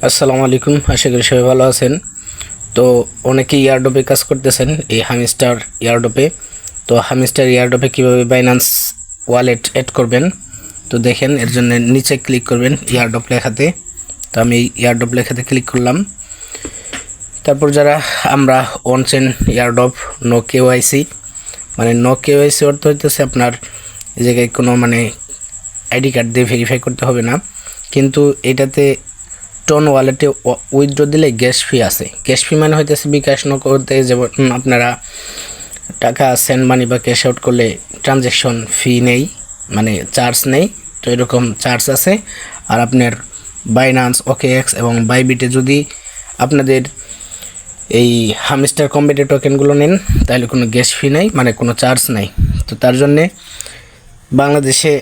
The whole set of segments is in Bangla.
আসসালামু আলাইকুম, আশা করি সবাই ভালো আছেন। তো অনেকেই ইয়ারড্রপে কাজ করতেছেন, এই হামিস্টার ইয়ারড্রপে। তো হামিস্টার ইয়ারড্রপে কীভাবে বাইন্যান্স ওয়ালেট অ্যাড করবেন, তো দেখেন এর জন্য নিচে ক্লিক করবেন ইয়ারড্রপ লেখাতে। তো আমি ইয়ারড্রপ লেখাতে ক্লিক করলাম। তারপর যারা আমরা on chain airdrop no KYC, মানে নো কেওয়াইসি অর্থ হইতেছে আপনার এই জায়গায় কোনো আইডি কার্ড দিয়ে ভেরিফাই করতে হবে না, কিন্তু এটাতে টন ওয়ালেটে উইথড্র দিলে গ্যাস ফি আছে। গ্যাস ফি মানে হইতেছে বিকাশ নগদে যেমন আপনারা টাকা সেন্ড মানি বা ক্যাশ আউট করলে ট্রানজ্যাকশন ফি নেই, মানে চার্জ নেই, তো এরকম চার্জ আছে। আর আপনার বাইন্যান্স, ওকেএক্স এবং বাইবিটে যদি আপনাদের এই হামিস্টার কম্বিটে টোকেনগুলো নেন তাহলে কোনো গ্যাস ফি নেই, মানে কোনো চার্জ নাই। তো তার জন্যে বাংলাদেশে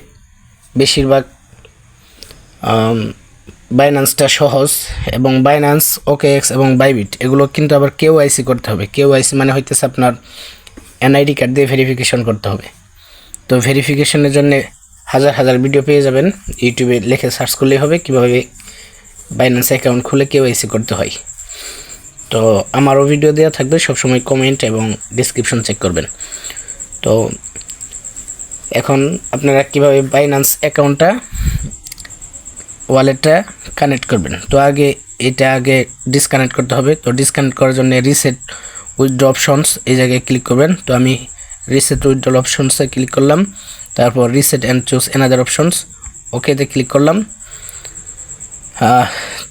বেশিরভাগ বাইন্যান্সটা সহজ, এবং বাইন্যান্স, ওকেএক্স এবং বাইবিট এগুলো কিন্তু আবার কেওয়াইসি করতে হবে। কেওয়াইসি মানে হইতেছে আপনার এনআইডি কার্ড দিয়ে ভেরিফিকেশন করতে হবে। তো ভেরিফিকেশনের জন্য হাজার হাজার ভিডিও পেয়ে যাবেন, ইউটিউবে লিখে সার্চ করলেই হবে কীভাবে বাইন্যান্স অ্যাকাউন্ট খুলে কেওয়াইসি করতে হয়। তো আমারও ভিডিও দেওয়া থাকবে, সবসময় কমেন্ট এবং ডিসক্রিপশন চেক করবেন। তো এখন আপনারা কীভাবে বাইন্যান্স অ্যাকাউন্টটা ওয়ালেটটা কানেক্ট করবেন, তো আগে ডিসকানেক্ট করতে হবে। তো ডিসকানেক্ট করার জন্য রিসেট উইথড্র অপশনস এই জায়গায় ক্লিক করবেন। তো আমি রিসেট উইথড্র অপশনসে ক্লিক করলাম, তারপর reset and choose another options, ওকেতে ক্লিক করলাম।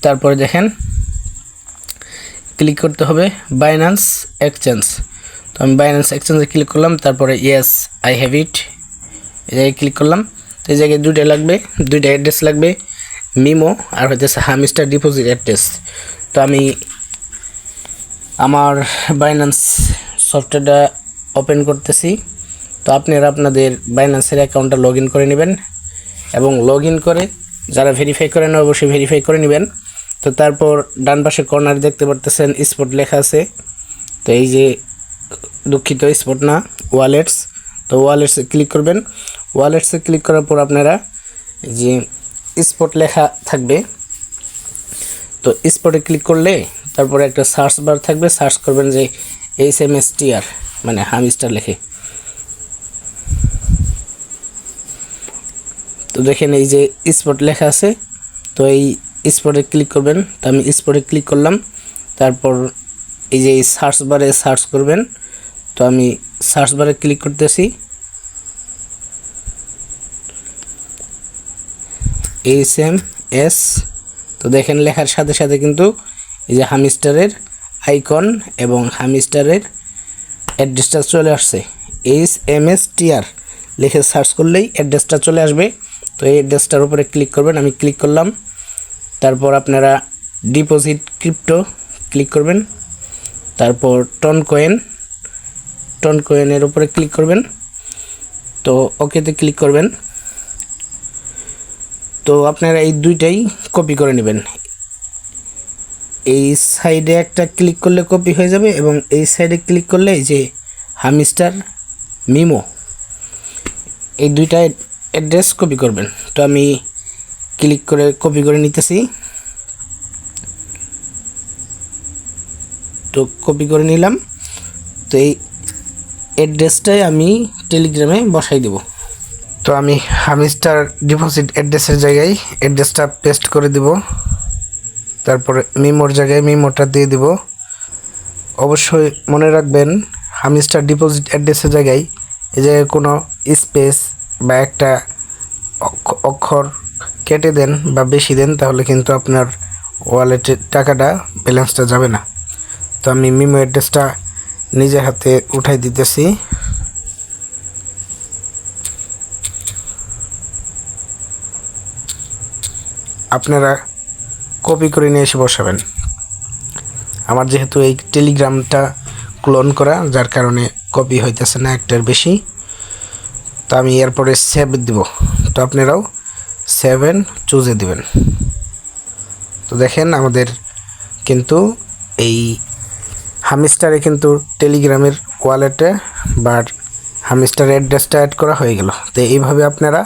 তারপরে দেখেন ক্লিক করতে হবে বাইন্যান্স এক্সচেঞ্জ। তো আমি বাইন্যান্স এক্সচেঞ্জে ক্লিক করলাম, তারপরে ইয়েস আই হ্যাভ ইট এই জায়গায় ক্লিক করলাম। তো এই জায়গায় দুইটা অ্যাড্রেস লাগবে, মিমো আর হইতেছে হামিস্টার ডিপোজিট অ্যাড্রেস। তো আমি আমার বাইন্যান্স সফটওয়্যারটা ওপেন করতেছি। তো আপনারা আপনাদের বাইন্যান্সের অ্যাকাউন্টটা লগ ইন করে নেবেন, এবং লগ ইন করে যারা ভেরিফাই করেন অবশ্যই ভেরিফাই করে নেবেন। তো তারপর ডান পাশে কর্নারে দেখতে পারতেছেন স্পট লেখা আছে। তো এই যে দুঃখিত, স্পট না, ওয়ালেটস। তো ওয়ালেটসে ক্লিক করবেন। ওয়ালেটসে ক্লিক করার পর আপনারা যে স্পট লেখা থাকবে, তো স্পটে ক্লিক করলে তারপরে একটা সার্চ বার থাকবে, সার্চ করবেন যে HMSTR মানে হামিস্টার লেখে। তো দেখেন এই যে স্পট লেখা আছে, তো এই স্পটে ক্লিক করবেন। তো আমি স্পটে ক্লিক করলাম, তারপর এই যে সার্চ বারে সার্চ করবেন। তো আমি সার্চ বারে ক্লিক করতেছি, HMS। তো দেখেন লেখার সাথে সাথে কিন্তু এই যে হামিস্টারের আইকন এবং হামিস্টারের অ্যাড্রেসটা চলে আসছে। HMSTR লিখে সার্চ করলেই অ্যাড্রেসটা চলে আসবে। তো এই অ্যাড্রেসটার উপরে ক্লিক করবেন, আমি ক্লিক করলাম। তারপর আপনারা ডিপোজিট ক্রিপ্টো ক্লিক করবেন, তারপর টন কয়েনের উপরে ক্লিক করবেন। তো ওকেতে ক্লিক করবেন। তো আপনারা এই দুইটাই কপি করে নেবেন। এই সাইডে একটা ক্লিক করলে কপি হয়ে যাবে, এবং এই সাইডে ক্লিক করলে এই যে হামিস্টার মিমো, এই দুইটা অ্যাড্রেস কপি করবেন। তো আমি ক্লিক করে কপি করে নিতেছি। তো কপি করে নিলাম। তো এই অ্যাড্রেসটাই আমি টেলিগ্রামে বসাই দেব। তো আমি হামিস্টার ডিপোজিট অ্যাড্রেসের জায়গায় অ্যাড্রেসটা পেস্ট করে দেব, তারপরে মিমোর জায়গায় মিমোটা দিয়ে দেব। অবশ্যই মনে রাখবেন হামিস্টার ডিপোজিট অ্যাড্রেসের জায়গায় এই জায়গায় কোনো স্পেস বা একটা অক্ষর কেটে দেন বা বেশি দেন, তাহলে কিন্তু আপনার ওয়ালেটের টাকাটা ব্যালেন্সটা যাবে না। তো আমি মিমো অ্যাড্রেসটা নিজে হাতে উঠাই দিতেছি। আপনারা কপি করে নিয়ে এসে বসাবেন। আমার যেহেতু এই টেলিগ্রামটা ক্লোন করা, যার কারণে কপি হইতেছে না একটার বেশি। তো আমি এরপরে সেভ দিব। তো আপনারাও সেভ এন্ড চুজে দিবেন। তো দেখেন আমাদের কিন্তু এই হামিস্টারে কিন্তু টেলিগ্রামের ওয়ালেটে বা হামিস্টার অ্যাড্রেসটা অ্যাড করা হয়ে গেল। তো এইভাবে আপনারা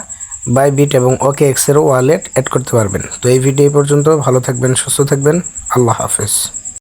বাইবিট এবং OKX এরও ওয়ালেট অ্যাড করতে পারবেন। তো এই ভিডিও পর্যন্ত, ভালো থাকবেন, সুস্থ থাকবেন, আল্লাহ হাফেজ।